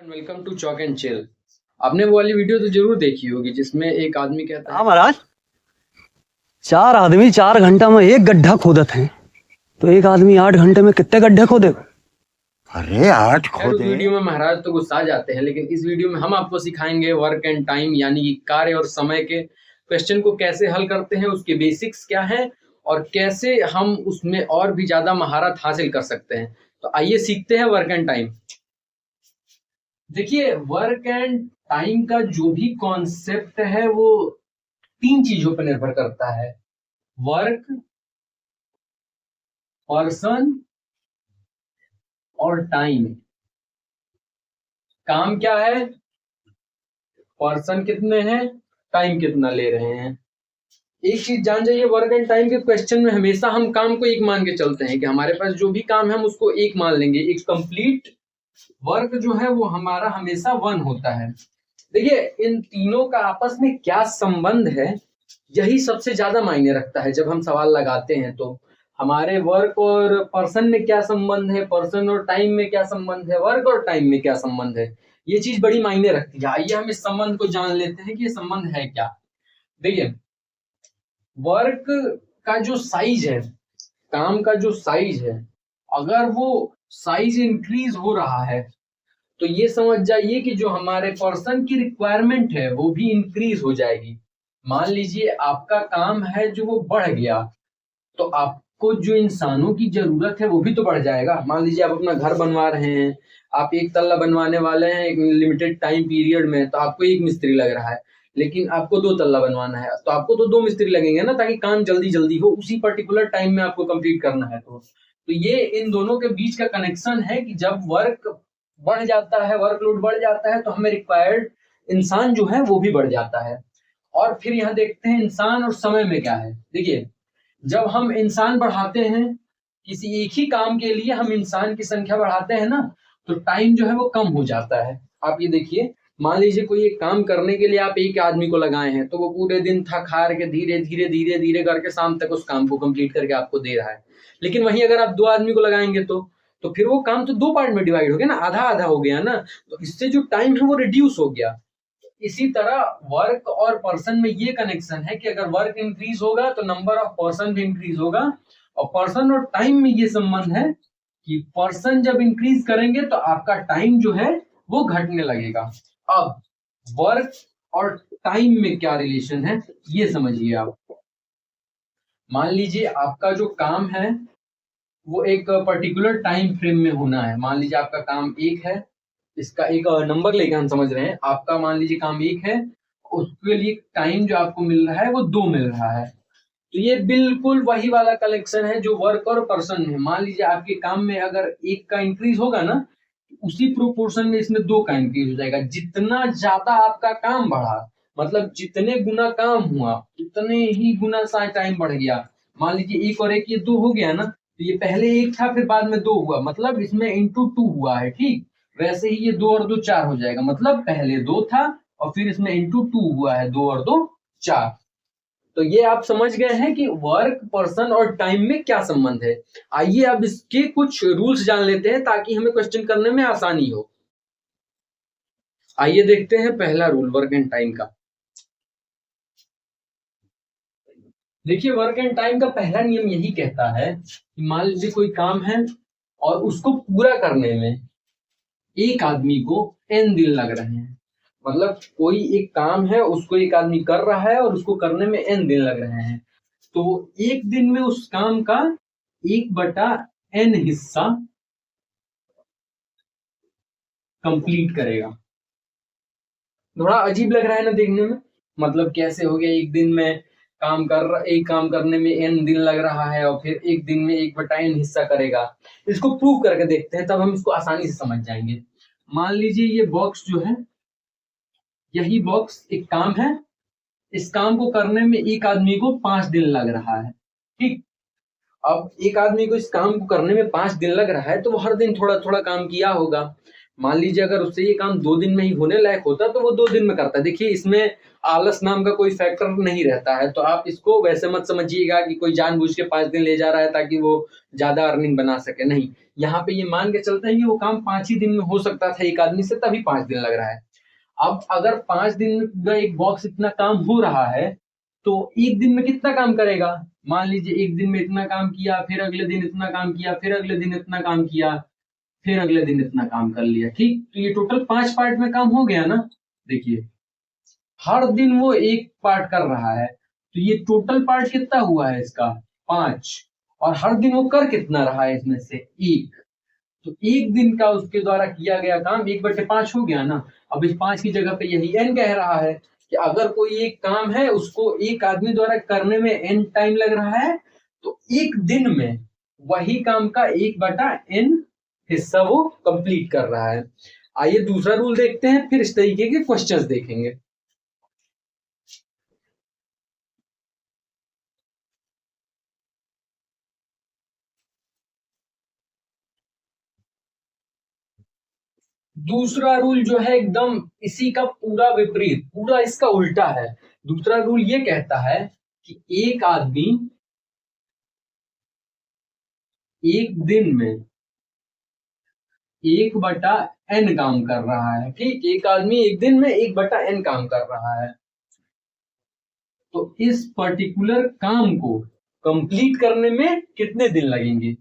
Welcome to Chalk and Chill. आपने वो वाली वीडियो तो जरूर देखी होगी जिसमें एक आदमी कहता हाँ है महाराज, 4 आदमी 4 घंटा में एक गड्ढा खोदत हैं तो एक आदमी 8 घंटे में कितने गड्ढे खोदेगा? अरे 8 खैर उस खोदे। वीडियो में महाराज तो गुस्सा जाते हैं, लेकिन इस वीडियो में हम आपको सिखाएंगे वर्क एंड टाइम यानी कि कार्य और समय के क्वेश्चन को कैसे हल करते हैं, उसके बेसिक्स क्या हैं और कैसे हम उसमें और भी ज्यादा महारत हासिल कर सकते हैं। तो आइए सीखते हैं वर्क एंड टाइम। देखिए, वर्क एंड टाइम का जो भी कॉन्सेप्ट है वो 3 चीजों पर निर्भर करता है: वर्क, पर्सन और टाइम। काम क्या है, पर्सन कितने हैं, टाइम कितना ले रहे हैं। एक चीज जान जाइए, वर्क एंड टाइम के क्वेश्चन में हमेशा हम काम को एक मान के चलते हैं कि हमारे पास जो भी काम है हम उसको एक मान लेंगे। एक कंप्लीट वर्क जो है वो हमारा हमेशा 1 होता है। देखिए, इन तीनों का आपस में क्या संबंध है यही सबसे ज्यादा मायने रखता है। जब हम सवाल लगाते हैं तो हमारे वर्क और पर्सन में क्या संबंध है, पर्सन और टाइम में क्या संबंध है, वर्क और टाइम में क्या संबंध है, ये चीज बड़ी मायने रखती है। आइए हम इस संबंध को जान लेते हैं कि ये संबंध है क्या। देखिए, वर्क का जो साइज है, काम का जो साइज है, अगर वो साइज इंक्रीज हो रहा है तो ये समझ जाइए कि जो हमारे पर्सन की रिक्वायरमेंट है वो भी इंक्रीज हो जाएगी। मान लीजिए आपका काम है जो वो बढ़ गया तो आपको जो इंसानों की जरूरत है वो भी तो बढ़ जाएगा। मान लीजिए आप अपना घर बनवा रहे हैं, आप 1 तल्ला बनवाने वाले हैं एक लिमिटेड टाइम पीरियड में, तो आपको 1 मिस्त्री लग रहा है, लेकिन आपको 2 तल्ला बनवाना है तो आपको तो 2 मिस्त्री लगेंगे ना, ताकि काम जल्दी जल्दी हो, उसी पर्टिकुलर टाइम में आपको कंप्लीट करना है। तो ये इन दोनों के बीच का कनेक्शन है कि जब वर्क बढ़ जाता है, वर्कलोड बढ़ जाता है, तो हमें रिक्वायर्ड इंसान जो है वो भी बढ़ जाता है। और फिर यहाँ देखते हैं इंसान और समय में क्या है। देखिए, जब हम इंसान बढ़ाते हैं, किसी एक ही काम के लिए हम इंसान की संख्या बढ़ाते हैं ना, तो टाइम जो है वो कम हो जाता है। आप ये देखिए, मान लीजिए कोई एक काम करने के लिए आप एक आदमी को लगाए हैं तो वो पूरे दिन थक हार के धीरे धीरे धीरे धीरे करके शाम तक उस काम को कंप्लीट करके आपको दे रहा है। लेकिन वहीं अगर आप 2 आदमी को लगाएंगे तो फिर वो काम तो 2 पार्ट में डिवाइड हो गया ना, आधा आधा हो गया ना, तो इससे जो टाइम है वो रिड्यूस हो गया। इसी तरह वर्क और पर्सन में ये कनेक्शन है कि अगर वर्क इंक्रीज होगा तो नंबर ऑफ पर्सन भी इंक्रीज होगा, और पर्सन और टाइम में ये संबंध है कि पर्सन जब इंक्रीज करेंगे तो आपका टाइम जो है वो घटने लगेगा। अब वर्क और टाइम में क्या रिलेशन है ये समझिए आप। मान लीजिए आपका जो काम है वो एक पर्टिकुलर टाइम फ्रेम में होना है। मान लीजिए आपका काम 1 है, इसका एक नंबर लेके हम समझ रहे हैं, आपका मान लीजिए काम 1 है, उसके लिए टाइम जो आपको मिल रहा है वो 2 मिल रहा है। तो ये बिल्कुल वही वाला कलेक्शन है जो वर्क और पर्सन में है। मान लीजिए आपके काम में अगर 1 का इंक्रीज होगा ना, उसी प्रोपोर्शन में इसमें 2 का इंक्रीज हो जाएगा। जितना ज्यादा आपका काम बढ़ा, मतलब जितने गुना काम हुआ उतने ही गुना सा टाइम बढ़ गया। मान लीजिए 1 और 1 ये 2 हो गया ना, तो ये पहले 1 था फिर बाद में 2 हुआ, मतलब इसमें इंटू 2 हुआ है। ठीक वैसे ही ये 2 और 2 4 हो जाएगा, मतलब पहले 2 था और फिर इसमें इंटू 2 हुआ है, 2 और 2 4। तो ये आप समझ गए हैं कि वर्क, पर्सन और टाइम में क्या संबंध है। आइए अब इसके कुछ रूल्स जान लेते हैं ताकि हमें क्वेश्चन करने में आसानी हो। आइए देखते हैं पहला रूल वर्क एंड टाइम का। देखिए, वर्क एंड टाइम का पहला नियम यही कहता है कि मान लीजिए कोई काम है और उसको पूरा करने में एक आदमी को n दिन लग रहे हैं। मतलब कोई एक काम है, उसको एक आदमी कर रहा है और उसको करने में n दिन लग रहे हैं, तो 1 दिन में उस काम का 1/n हिस्सा कंप्लीट करेगा। थोड़ा अजीब लग रहा है ना देखने में, मतलब कैसे हो गया, 1 दिन में एक काम करने में n दिन लग रहा है और फिर 1 दिन में 1/n हिस्सा करेगा। इसको प्रूव करके देखते हैं, तब हम इसको आसानी से समझ जाएंगे। मान लीजिए ये बॉक्स जो है, यही बॉक्स एक काम है, इस काम को करने में एक आदमी को 5 दिन लग रहा है। ठीक, अब एक आदमी को इस काम को करने में 5 दिन लग रहा है तो वो हर दिन थोड़ा थोड़ा काम किया होगा। मान लीजिए अगर उससे ये काम 2 दिन में ही होने लायक होता तो वो 2 दिन में करता। देखिए इसमें आलस नाम का कोई फैक्टर नहीं रहता है, तो आप इसको वैसे मत समझिएगा कि कोई जानबूझ के 5 दिन ले जा रहा है ताकि वो ज्यादा अर्निंग बना सके। नहीं, यहाँ पे ये मान के चलते हैं कि वो काम 5 ही दिन में हो सकता था एक आदमी से, तभी 5 दिन लग रहा है। अब अगर 5 दिन में एक बॉक्स इतना काम हो रहा है तो एक दिन में कितना काम करेगा? मान लीजिए एक दिन में इतना काम किया, फिर अगले दिन इतना काम किया, फिर अगले दिन इतना काम किया, फिर अगले दिन इतना काम कर लिया। ठीक, तो ये टोटल 5 पार्ट में काम हो गया ना। देखिए हर दिन वो एक पार्ट कर रहा है, तो ये टोटल पार्ट कितना हुआ है इसका? 5। और हर दिन वो कर कितना रहा है इसमें से? 1। तो एक दिन का उसके द्वारा किया गया काम 1/5 हो गया ना। अब इस 5 की जगह पे यही n कह रहा है कि अगर कोई एक काम है उसको एक आदमी द्वारा करने में n टाइम लग रहा है, तो एक दिन में वही काम का 1/n हिस्सा वो कंप्लीट कर रहा है। आइए दूसरा रूल देखते हैं, फिर इस तरीके के क्वेश्चंस देखेंगे। दूसरा रूल जो है एकदम इसी का पूरा विपरीत, पूरा इसका उल्टा है। दूसरा रूल ये कहता है कि एक आदमी एक दिन में 1/n काम कर रहा है। ठीक, एक आदमी एक दिन में 1/n काम कर रहा है, तो इस पर्टिकुलर काम को कंप्लीट करने में कितने दिन लगेंगे?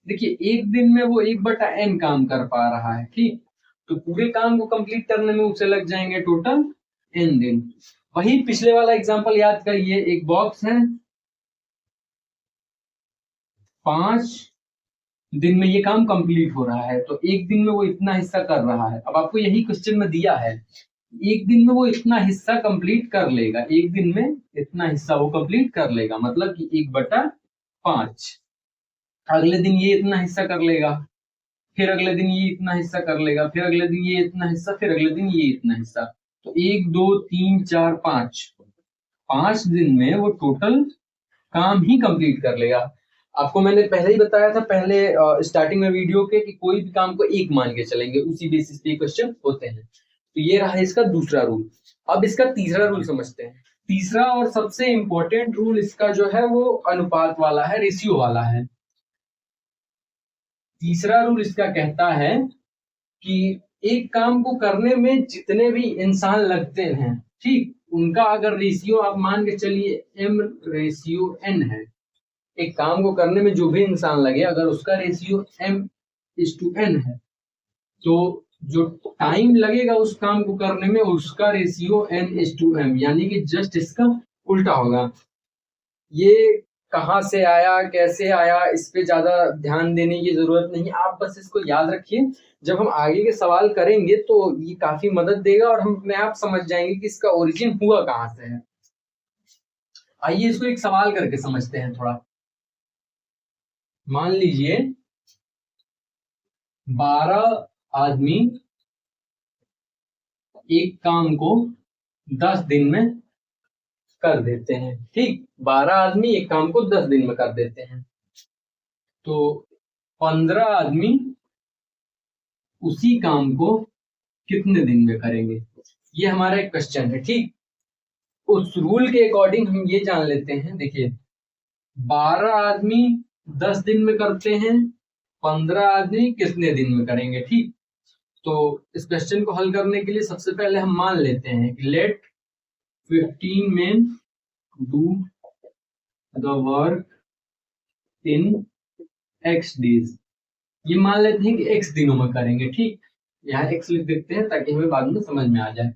देखिए एक दिन में वो 1/n काम कर पा रहा है। ठीक, तो पूरे काम को कंप्लीट करने में उसे लग जाएंगे टोटल n दिन। वही पिछले वाला एग्जांपल याद करिए, एक बॉक्स है, 5 दिन में ये काम कंप्लीट हो रहा है, तो एक दिन में वो इतना हिस्सा कर रहा है। अब आपको यही क्वेश्चन में दिया है, एक दिन में वो इतना हिस्सा कंप्लीट कर लेगा, एक दिन में इतना हिस्सा वो कंप्लीट कर लेगा, मतलब कि 1/5। अगले दिन ये इतना हिस्सा कर लेगा, फिर अगले दिन ये इतना हिस्सा कर लेगा, फिर अगले दिन ये इतना हिस्सा, फिर अगले दिन ये इतना हिस्सा। तो 1 2 3 4 5 दिन में वो टोटल काम ही कंप्लीट कर लेगा। आपको मैंने पहले ही बताया था, पहले स्टार्टिंग में वीडियो के, कि कोई भी काम को एक मान के चलेंगे, उसी बेसिस पे क्वेश्चन होते हैं। तो ये रहा इसका दूसरा रूल। अब इसका तीसरा रूल समझते हैं। तीसरा और सबसे इंपॉर्टेंट रूल इसका जो है वो अनुपात वाला है, रेशियो वाला है। तीसरा रूल इसका कहता है कि एक काम को करने में जितने भी इंसान लगते हैं, ठीक, उनका अगर रेशियो आप मान के चलिए m/n है। एक काम को करने में जो भी इंसान लगे, अगर उसका रेशियो m/n है, तो जो टाइम लगेगा उस काम को करने में, उसका रेशियो n/m, यानी कि जस्ट इसका उल्टा होगा। ये कहाँ से आया, कैसे आया, इस पे ज्यादा ध्यान देने की जरूरत नहीं, आप बस इसको याद रखिए। जब हम आगे के सवाल करेंगे तो ये काफी मदद देगा और हम अपने आप समझ जाएंगे कि इसका ओरिजिन हुआ कहाँ से है। आइए इसको एक सवाल करके समझते हैं थोड़ा। मान लीजिए 12 आदमी एक काम को 10 दिन में कर देते हैं। ठीक, 12 आदमी एक काम को 10 दिन में कर देते हैं, तो 15 आदमी उसी काम को कितने दिन में करेंगे? ये हमारा एक क्वेश्चन है। ठीक, उस रूल के अकॉर्डिंग हम ये जान लेते हैं। देखिए 12 आदमी 10 दिन में करते हैं, 15 आदमी कितने दिन में करेंगे? ठीक, तो इस क्वेश्चन को हल करने के लिए सबसे पहले हम मान लेते हैं कि late 15 men do the work in x days। ये मान लेते हैं कि x दिनों में करेंगे। ठीक, यहाँ x लिख देते हैं ताकि हमें बाद में समझ में आ जाए।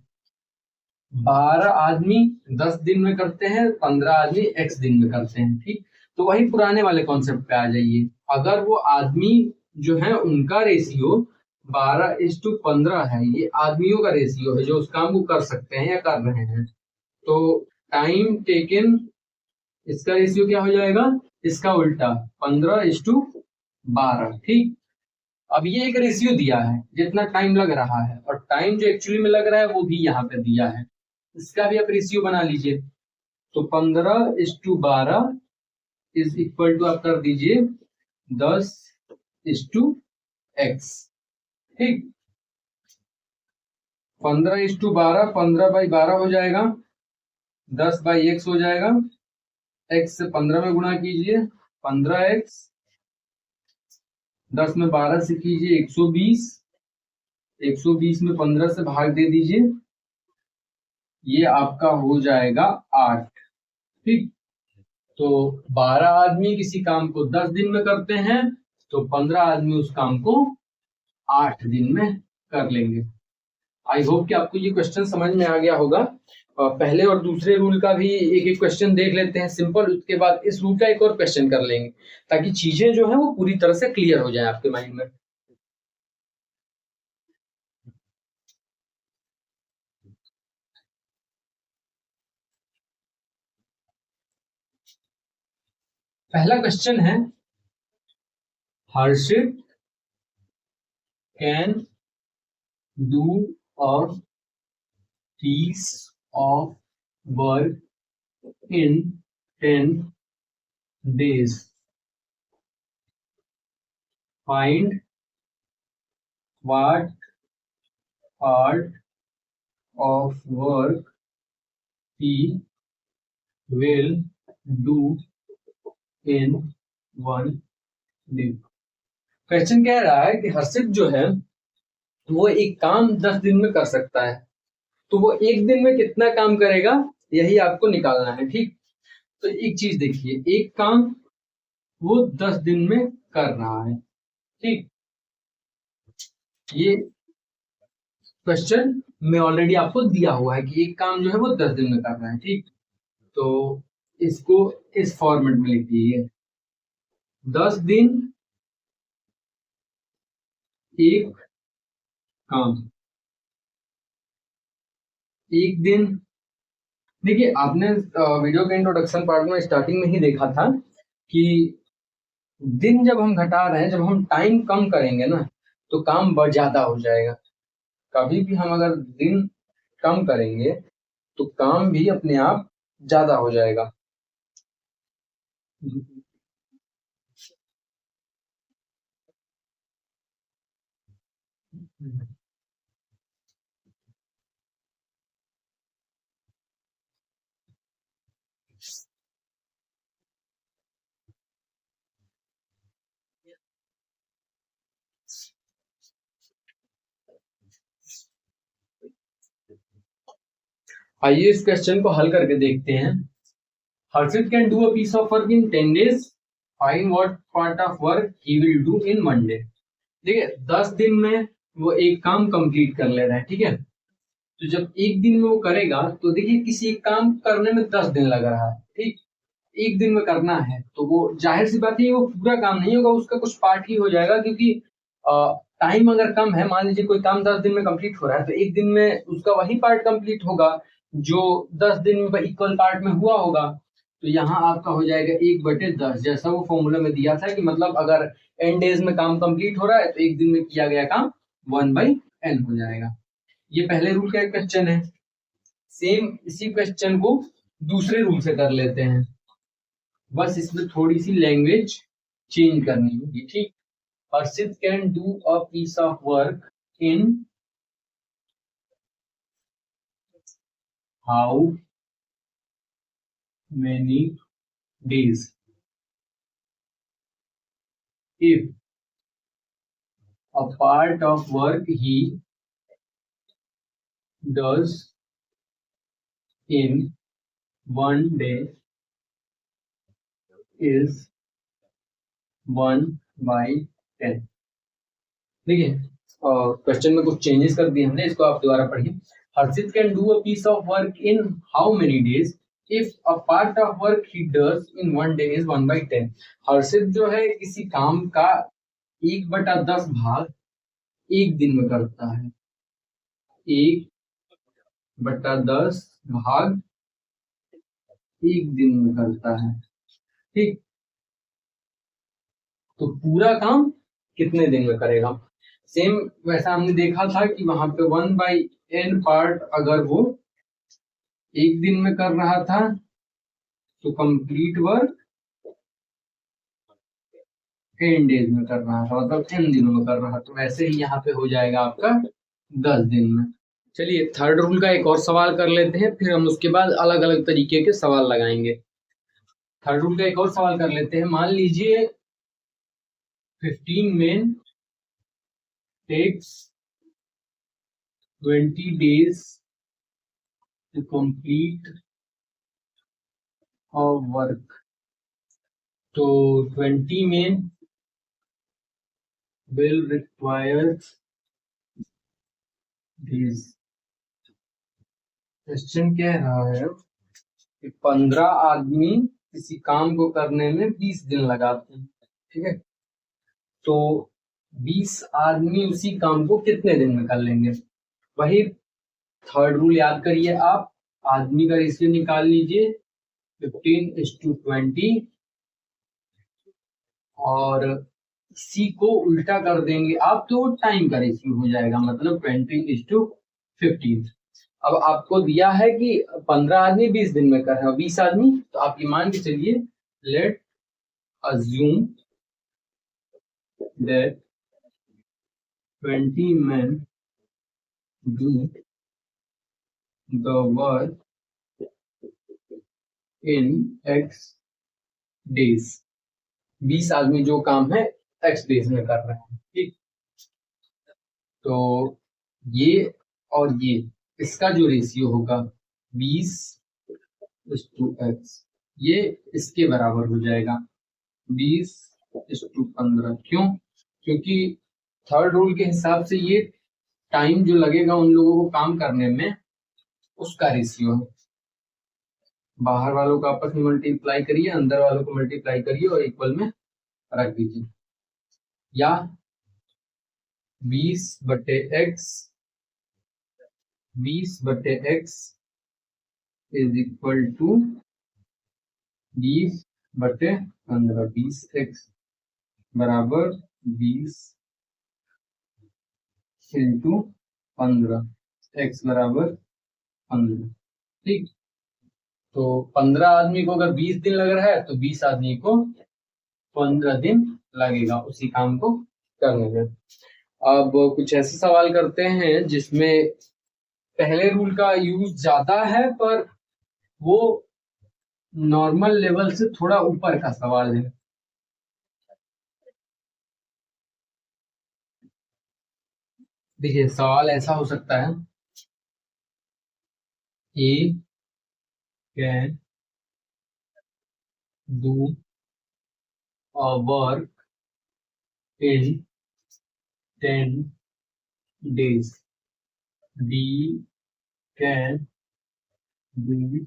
12 आदमी 10 दिन में करते हैं, 15 आदमी x दिन में करते हैं। ठीक, तो वही पुराने वाले कॉन्सेप्ट पे आ जाइए। अगर वो आदमी जो है उनका रेशियो 12:15 है, ये आदमियों का रेशियो है जो उस काम को कर सकते हैं या कर रहे हैं, तो टाइम टेकन इसका रेशियो क्या हो जाएगा? इसका उल्टा 15:12। ठीक, अब ये एक रेशियो दिया है जितना टाइम लग रहा है, और टाइम जो एक्चुअली में लग रहा है वो भी यहाँ पे दिया है, इसका भी आप रेशियो बना लीजिए। तो 15:12 इज इक्वल टू आप कर दीजिए 10:x। ठीक, 15:12, 15/12 हो जाएगा, 10/x हो जाएगा, x से 15 में गुणा कीजिए 15x, 10 में 12 से कीजिए 120, 120 में 15 से भाग दे दीजिए, ये आपका हो जाएगा 8। ठीक, तो 12 आदमी किसी काम को 10 दिन में करते हैं, तो 15 आदमी उस काम को 8 दिन में कर लेंगे। आई होप कि आपको ये क्वेश्चन समझ में आ गया होगा। पहले और दूसरे रूल का भी एक एक क्वेश्चन देख लेते हैं सिंपल, उसके बाद इस रूल का एक और क्वेश्चन कर लेंगे, ताकि चीजें जो है वो पूरी तरह से क्लियर हो जाए आपके माइंड में। पहला क्वेश्चन है, Harshit can do a piece of work in 10 days. Find what part of work he will do in 1 day. Question कह रहा है कि हर्षित जो है वो एक काम 10 दिन में कर सकता है, तो वो एक दिन में कितना काम करेगा यही आपको निकालना है। ठीक, तो एक चीज देखिए, एक काम वो 10 दिन में कर रहा है। ठीक, ये क्वेश्चन में ऑलरेडी आपको दिया हुआ है कि एक काम जो है वो 10 दिन में कर रहा है। ठीक, तो इसको इस फॉर्मेट में लिख दीजिए, 10 दिन एक काम, एक दिन। देखिए, आपने वीडियो के इंट्रोडक्शन पार्ट में स्टार्टिंग में ही देखा था कि दिन जब हम घटा रहे हैं, जब हम टाइम कम करेंगे ना, तो काम बढ़ ज्यादा हो जाएगा। कभी भी हम अगर दिन कम करेंगे तो काम भी अपने आप ज्यादा हो जाएगा। आइए इस क्वेश्चन को हल करके देखते हैं। Harshit can do a piece of work in 10 days, find what part of work he will do in 1 day। देखिए, 10 दिन में वो एक काम कंप्लीट कर ले रहा है। ठीक है, तो जब एक दिन में वो करेगा, तो देखिए किसी एक काम करने में 10 दिन लग रहा है। ठीक, एक दिन में करना है तो वो जाहिर सी बात है वो पूरा काम नहीं होगा, उसका कुछ पार्ट ही हो जाएगा, क्योंकि टाइम अगर कम है, मान लीजिए कोई काम 10 दिन में कंप्लीट हो रहा है, तो एक दिन में उसका वही पार्ट कंप्लीट होगा जो 10 दिन में इक्वल पार्ट में हुआ होगा। तो यहाँ आपका हो जाएगा 1/10, जैसा वो फॉर्मूला में दिया था कि मतलब अगर n डेज में काम कंप्लीट हो रहा है तो एक दिन में किया गया काम 1/n हो जाएगा। ये पहले रूल का एक क्वेश्चन है। सेम इसी क्वेश्चन को दूसरे रूल से कर लेते हैं, बस इसमें थोड़ी सी लैंग्वेज चेंज करनी होगी। ठीक, Harshit can do a piece of work in how many days if a part of work he does in 1 day is 1/10। देखिए, क्वेश्चन में कुछ चेंजेस कर दिए हमने, इसको आप दोबारा पढ़िए। Harshit can do a piece of work in how many days if a part of work he does in 1 day is 1/10। Harshit जो है किसी काम का 1/10 भाग एक दिन में करता है, 1/10 भाग एक दिन में करता है। ठीक, तो पूरा काम कितने दिन में करेगा? सेम वैसा हमने देखा था कि वहां पे 1/n पार्ट अगर वो एक दिन में कर रहा था तो कंप्लीट वर्क n डेज में कर रहा था, मतलब n दिनों में कर रहा था। तो वैसे ही यहाँ पे हो जाएगा आपका 10 दिन में। चलिए थर्ड रूल का एक और सवाल कर लेते हैं, फिर हम उसके बाद अलग अलग तरीके के सवाल लगाएंगे। थर्ड रूल का एक और सवाल कर लेते हैं। मान लीजिए 15 men takes 20 days to complete a work। तो 20 men will require these। Question कह रहा है कि 15 आदमी किसी काम को करने में 20 दिन लगाते हैं, ठीक है। तो 20 आदमी उसी काम को कितने दिन में कर लेंगे? वही थर्ड रूल याद करिए आप, आदमी का रेशियो निकाल लीजिए 15:20 और इसी को उल्टा कर देंगे आप तो टाइम का रेशियो हो जाएगा, मतलब 20:15। अब आपको दिया है कि 15 आदमी 20 दिन में कर रहे हैं, 20 आदमी, तो आप ये मान के चलिए late assume that 20 men do the work in X days। 20 आदमी जो काम है X डेज में कर रहे हैं, ठीक। तो ये और ये, इसका जो रेशियो होगा 20:X, ये इसके बराबर हो जाएगा 20:15। क्यों? क्योंकि थर्ड रूल के हिसाब से ये टाइम जो लगेगा उन लोगों को काम करने में, उसका रेशियो है। बाहर वालों को आपस में मल्टीप्लाई करिए, अंदर वालों को मल्टीप्लाई करिए और इक्वल में रख दीजिए। या 20/x is equal to 20/15। 20x बराबर 20 इंटू 15, x बराबर 15, ठीक। तो 15 आदमी को अगर 20 दिन लग रहा है तो 20 आदमी को 15 दिन लगेगा उसी काम को करने में। अब कुछ ऐसे सवाल करते हैं जिसमें पहले रूल का यूज ज्यादा है, पर वो नॉर्मल लेवल से थोड़ा ऊपर का सवाल है। देखिए सवाल ऐसा हो सकता है, A can do a work in 10 days। B can do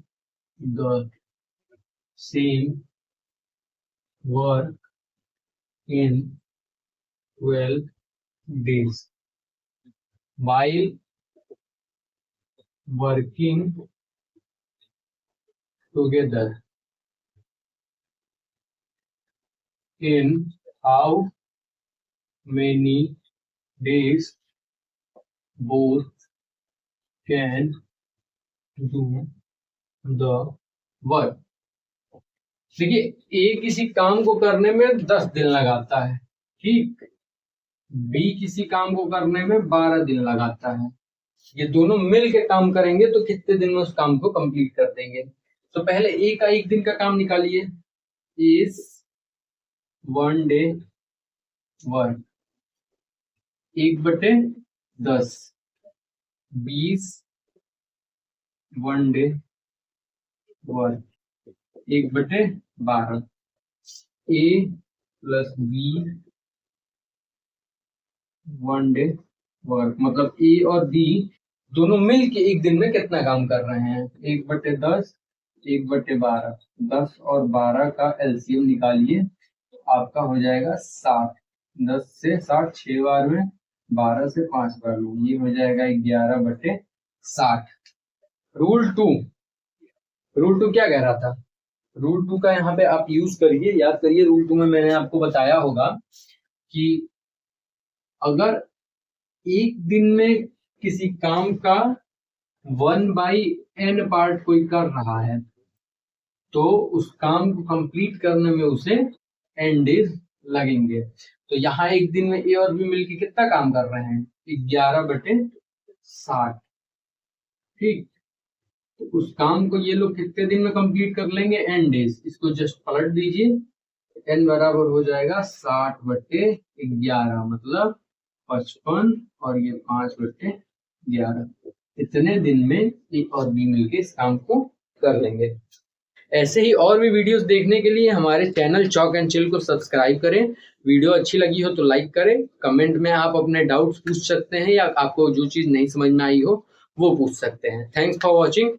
the same work in 12 days while working together। In how many days both can do the work। देखिए ए किसी काम को करने में 10 दिन लगाता है, ठीक। बी किसी काम को करने में 12 दिन लगाता है। ये दोनों मिल के काम करेंगे तो कितने दिन में उस काम को कंप्लीट कर देंगे? तो पहले ए का 1 दिन का काम निकालिए, is 1 day work, 1/10 20 1 day work, 1/12 A plus B 1 day work. मतलब ए और बी दोनों मिल के 1 दिन में कितना काम कर रहे हैं? 1/10 1/12, 10 और 12 का एलसीएम निकालिए, आपका हो जाएगा 60। 10 से 60, 6 बार में, 12 से 5 बार में, ये हो जाएगा 11/60। रूल 2 क्या कह रहा था? रूल 2 का यहाँ पे आप यूज करिए, याद करिए। रूल 2 में मैंने आपको बताया होगा कि अगर एक दिन में किसी काम का 1/n पार्ट कोई कर रहा है तो उस काम को कंप्लीट करने में उसे n डेज लगेंगे। तो यहाँ एक दिन में ए और बी मिलके कितना काम कर रहे हैं? 11/60। ठीक, तो उस काम को ये लोग कितने दिन में कंप्लीट कर लेंगे, n डेज। इसको जस्ट पलट दीजिए, n बराबर हो जाएगा 60/11 मतलब 55 और ये 5/11। इतने दिन में ए और बी मिलके इस काम को कर लेंगे। ऐसे ही और भी वीडियोस देखने के लिए हमारे चैनल चॉक एंड चिल को सब्सक्राइब करें। वीडियो अच्छी लगी हो तो लाइक करें। कमेंट में आप अपने डाउट्स पूछ सकते हैं या आपको जो चीज़ नहीं समझ में आई हो वो पूछ सकते हैं। Thanks for watching.